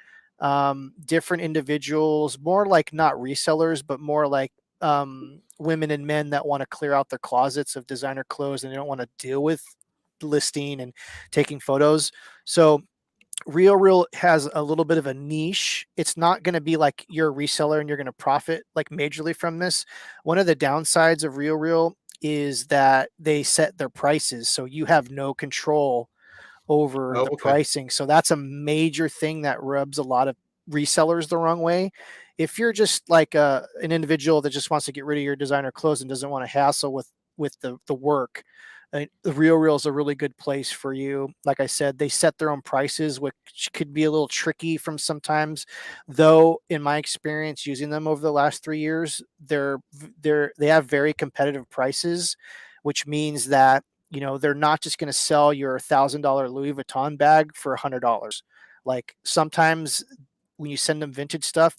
different individuals, more like not resellers, but more like women and men that want to clear out their closets of designer clothes and they don't want to deal with listing and taking photos. So Real has a little bit of a niche. It's not going to be like you're a reseller and you're going to profit like majorly from this. One of the downsides of Real is that they set their prices, so you have no control over Oh, the okay. pricing. So that's a major thing that rubs a lot of resellers the wrong way, If you're just like an individual that just wants to get rid of your designer clothes and doesn't want to hassle with the work, the RealReal is a really good place for you. Like I said, they set their own prices, which could be a little tricky from sometimes. Though, in my experience using them over the last 3 years, they have very competitive prices, which means that they're not just going to sell your $1,000 Louis Vuitton bag for $100. Like sometimes when you send them vintage stuff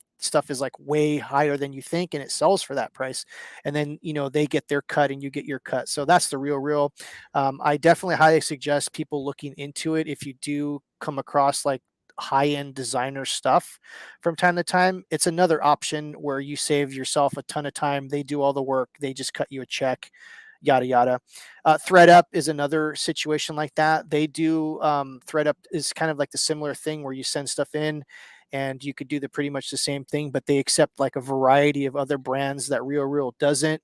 is like way higher than you think, and it sells for that price. And then they get their cut and you get your cut. So that's the real. I definitely highly suggest people looking into it if you do come across like high-end designer stuff from time to time. It's another option where you save yourself a ton of time. They do all the work, they just cut you a check, yada yada. ThreadUp is another situation like that. They do ThreadUp is kind of like the similar thing where you send stuff in and you could do the pretty much the same thing, but they accept like a variety of other brands that RealReal doesn't.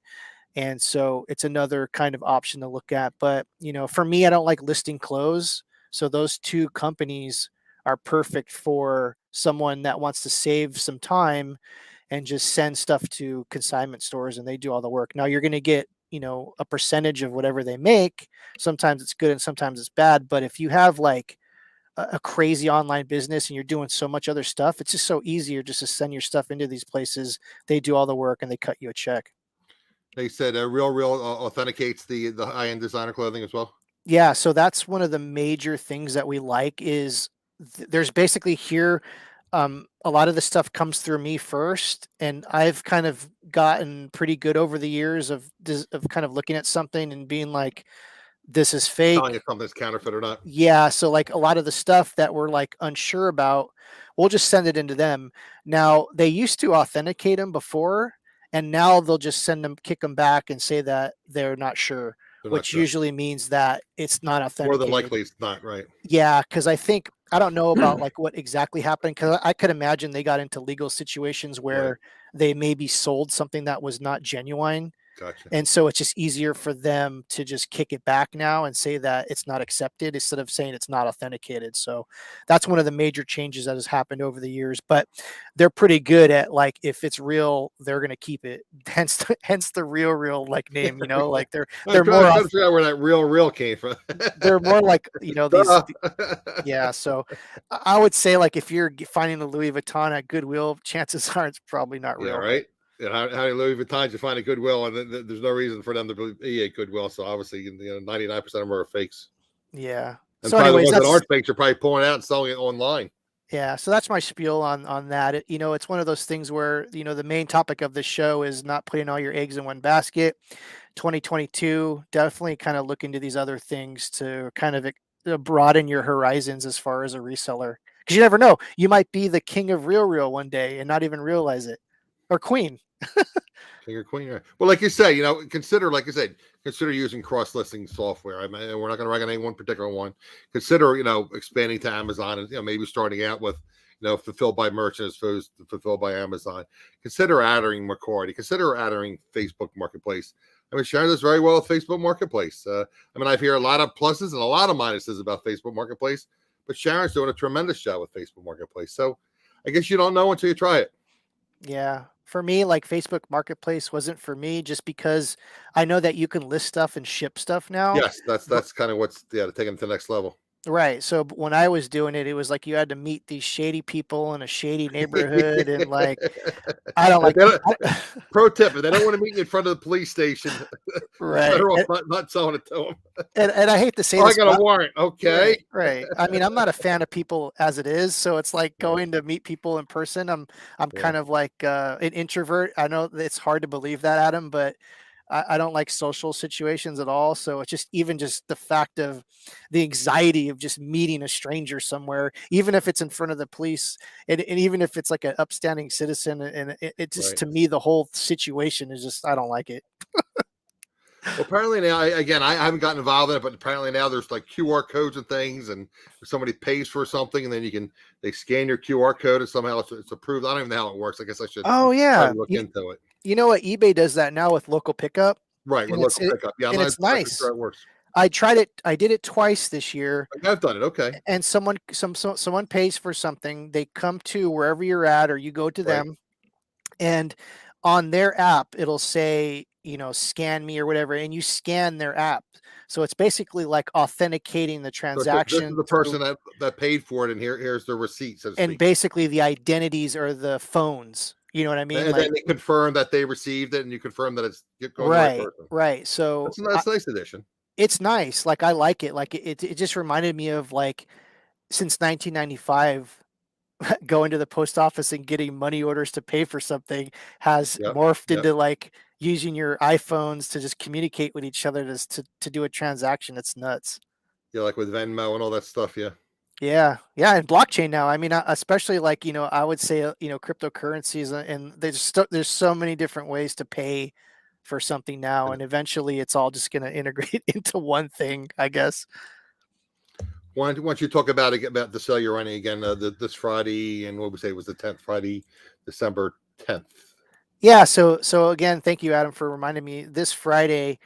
And so it's another kind of option to look at. But for me, I don't like listing clothes. So those two companies are perfect for someone that wants to save some time and just send stuff to consignment stores and they do all the work. Now you're going to get, a percentage of whatever they make. Sometimes it's good and sometimes it's bad. But if you have like a crazy online business and you're doing so much other stuff, it's just so easier just to send your stuff into these places. They do all the work and they cut you a check. They said Real authenticates the high end designer clothing as well. Yeah, so that's one of the major things that we like is there's basically here a lot of the stuff comes through me first, and I've kind of gotten pretty good over the years of kind of looking at something and being like, this is Telling fake. if something's counterfeit or not. Yeah, so like a lot of the stuff that we're like unsure about, we'll just send it into them. Now they used to authenticate them before, and now they'll just send them, kick them back, and say that they're not sure, They're not which sure. usually means that it's not More than authenticated. likely, it's not right. Yeah, because I don't know about like what exactly happened, because I could imagine they got into legal situations Right. where they maybe sold something that was not genuine. Gotcha. And so it's just easier for them to just kick it back now and say that it's not accepted instead of saying it's not authenticated. So that's one of the major changes that has happened over the years. But they're pretty good at like if it's real, they're gonna keep it. Hence the real like name. Like I'm they're more trying to off. figure out where that real came from. They're more like these. Duh. Yeah, so I would say like if you're finding a Louis Vuitton at Goodwill, chances are it's probably not Yeah, real. right. And how Louis Vuitton you find a Goodwill, and there's no reason for them to be a Goodwill. So obviously, 99% of them are fakes. Yeah. And So, probably the anyways, ones that that's aren't fakes are probably pulling out and selling it online. yeah. So that's my spiel on that. It's one of those things where the main topic of this show is not putting all your eggs in one basket. 2022, definitely kind of look into these other things to kind of broaden your horizons as far as a reseller, because you never know, you might be the king of real one day and not even realize it, or queen. King or queen, right? Well, like you say, consider, like I said, consider using cross-listing software. I mean, we're not going to recommend one particular one. Consider, expanding to Amazon and maybe starting out with, fulfilled by merchant as opposed to fulfilled by Amazon. Consider adding Mercari. Consider adding Facebook Marketplace. I mean, Sharon does very well with Facebook Marketplace. I've heard a lot of pluses and a lot of minuses about Facebook Marketplace, but Sharon's doing a tremendous job with Facebook Marketplace. So I guess you don't know until you try it. Yeah. For me, like Facebook Marketplace wasn't for me just because I know that you can list stuff and ship stuff now. Yes, that's kind of what's to take them to the next level. Right. So when I was doing it, it was like you had to meet these shady people in a shady neighborhood, and like I don't like Pro tip: if they don't want to meet you in front of the police station, right. better off not selling it to them. And I hate to say Oh, I this, got a warrant. Okay. right. I mean, I'm not a fan of people as it is, so it's like Right. going to meet people in person. I'm Yeah. kind of like an introvert. I know it's hard to believe that, Adam, but I don't like social situations at all. So it's just the fact of the anxiety of just meeting a stranger somewhere, even if it's in front of the police, and even if it's like an upstanding citizen. And it just, Right. to me, the whole situation is just, I don't like it. Well, apparently now, I haven't gotten involved in it, but apparently now there's like QR codes and things, and if somebody pays for something, and then they scan your QR code, and somehow it's approved. I don't even know how it works. I guess I should Oh try yeah. to look into it. You know what? eBay does that now with local pickup, Right, with and local pickup. Yeah, I'm and not it's exactly nice. sure it works. I tried it. I did it twice this year, I've done it. Okay. and someone pays for something. They come to wherever you're at, or you go to Right. them. And on their app, it'll say, scan me or whatever, and you scan their app. So it's basically like authenticating the So this is transaction the person that paid for it, and here's the receipt, so to and speak. basically the identities are the phones. You know what I mean? And then Like, they confirm that they received it, and you confirm that it's going to the right right, person. right. So That's a nice addition. it's nice. Like, I like it. Like, it just reminded me of, like, since 1995, going to the post office and getting money orders to pay for something has Yep. morphed Yep. into, like, using your iPhones to just communicate with each other to do a transaction. It's nuts. Yeah, like with Venmo and all that stuff. Yeah. Yeah, yeah, and blockchain now. I mean, especially, like, I would say, cryptocurrencies, and there's so many different ways to pay for something now, and eventually it's all just going to integrate into one thing, I guess. Once you talk about the sale you're running again, this Friday, and what we say was the 10th, Friday, December 10th. Yeah. So again, thank you, Adam, for reminding me. This Friday,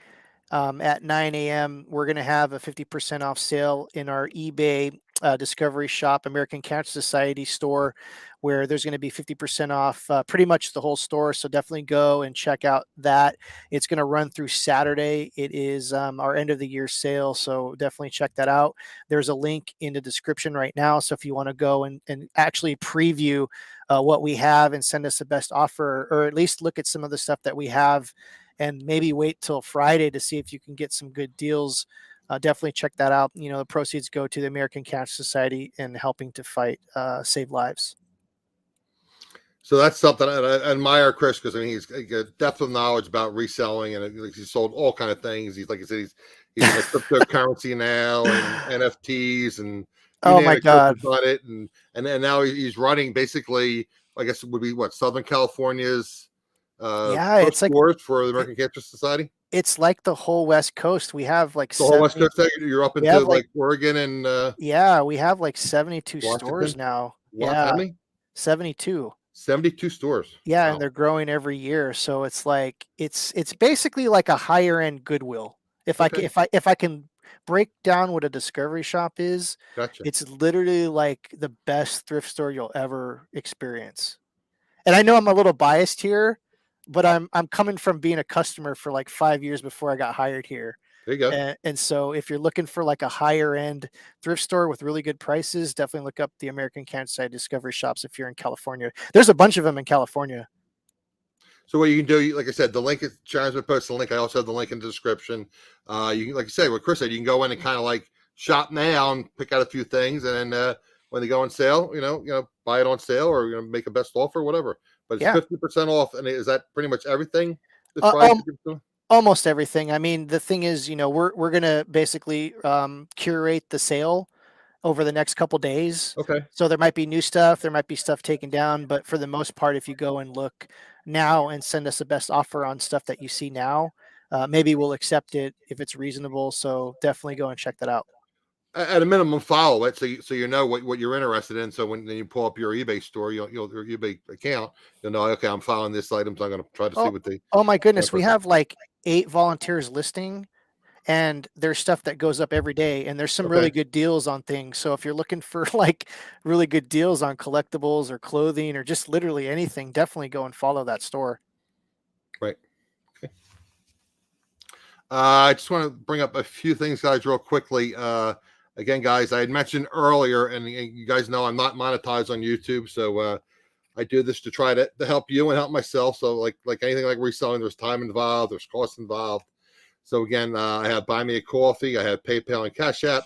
at 9 a.m., we're going to have a 50% off sale in our eBay Discovery Shop American Cancer Society store, where there's going to be 50% off pretty much the whole store. So definitely go and check out that. It's going to run through Saturday. It is our end of the year sale. So definitely check that out. There's a link in the description right now. So if you want to go and actually preview what we have and send us the best offer, or at least look at some of the stuff that we have, and maybe wait till Friday to see if you can get some good deals, definitely check that out. The proceeds go to the American Cancer Society and helping to fight, save lives. So that's something I admire Chris, because I mean he's got depth of knowledge about reselling, and he's sold all kind of things. He's, like I said, he's in the cryptocurrency now, and NFTs, and you Oh name my it. Chris God. has done it, and now he's running basically, I guess it would be what, Southern California's Yeah, first stores for the American Cancer Society. it's like the whole West Coast. We have like The whole West 70, Coast. You're up we into have like, like Oregon and yeah, we have like 72 stores Washington. now. What? How Yeah, many? 72. 72 stores. Yeah, and Wow. they're growing every year. So it's like it's basically like a higher end Goodwill. Okay. If I can break down what a discovery shop is, Gotcha. it's literally like the best thrift store you'll ever experience. And I know I'm a little biased here, but I'm coming from being a customer for like 5 years before I got hired here. There you go. And so if you're looking for like a higher end thrift store with really good prices, definitely look up the American Cancer Society Discovery Shops if you're in California. There's a bunch of them in California. So what you can do, like I said, the link is Sharon's gonna post the link. I also have the link in the description. You can, like I said, what Chris said, you can go in and kind of like shop now and pick out a few things, and then when they go on sale, buy it on sale, or make a best offer, whatever. But it's Yeah. 50% off, and is that pretty much everything? This Uh, Friday? Almost everything. I mean, the thing is, we're gonna basically curate the sale over the next couple days. Okay. So there might be new stuff, there might be stuff taken down, but for the most part, if you go and look now and send us the best offer on stuff that you see now, maybe we'll accept it if it's reasonable. So definitely go and check that out. At a minimum, follow it so you know what you're interested in. So when you pull up your eBay store, your eBay account, you'll know, okay, I'm following this item, so I'm going to try to see Oh, what they. oh my goodness, we have like 8 volunteers listing, and there's stuff that goes up every day, and there's some really Okay. good deals on things. So if you're looking for like really good deals on collectibles or clothing or just literally anything, definitely go and follow that store. Right. Okay. I just want to bring up a few things, guys, real quickly. Again, guys, I had mentioned earlier, and you guys know I'm not monetized on YouTube, so I do this to try to help you and help myself. So like anything like reselling, there's time involved, there's cost involved. So again, I have Buymeacoffee, I have PayPal and Cash App.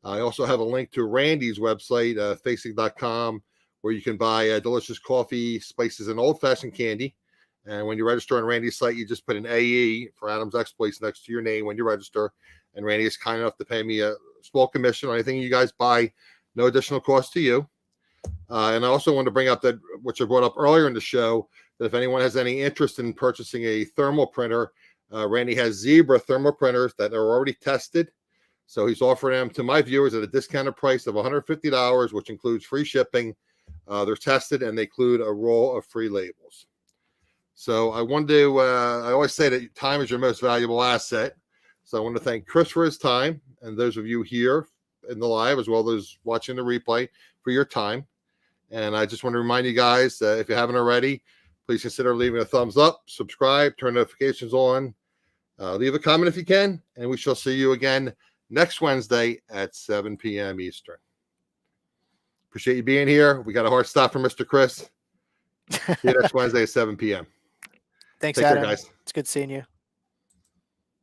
I also have a link to Randy's website, facing.com, where you can buy delicious coffee, spices, and old-fashioned candy. And when you register on Randy's site, you just put an AE for AdamsExploits next to your name when you register. And Randy is kind enough to pay me a small commission on anything you guys buy, no additional cost to you. And I also want to bring up that, which I brought up earlier in the show, that if anyone has any interest in purchasing a thermal printer, Randy has Zebra thermal printers that are already tested. So he's offering them to my viewers at a discounted price of $150, which includes free shipping. They're tested, and they include a roll of free labels. So I wanted to, I always say that time is your most valuable asset. So I want to thank Chris for his time, and those of you here in the live, as well as watching the replay, for your time. And I just want to remind you guys, if you haven't already, Please consider leaving a thumbs up, subscribe, turn notifications on, leave a comment if you can, and we shall see you again next Wednesday at 7 p.m. Eastern. Appreciate you being here. We got a hard stop from Mr. Chris. See you next Wednesday at 7 p.m. Thanks, Take care, Adam. guys. It's good seeing you.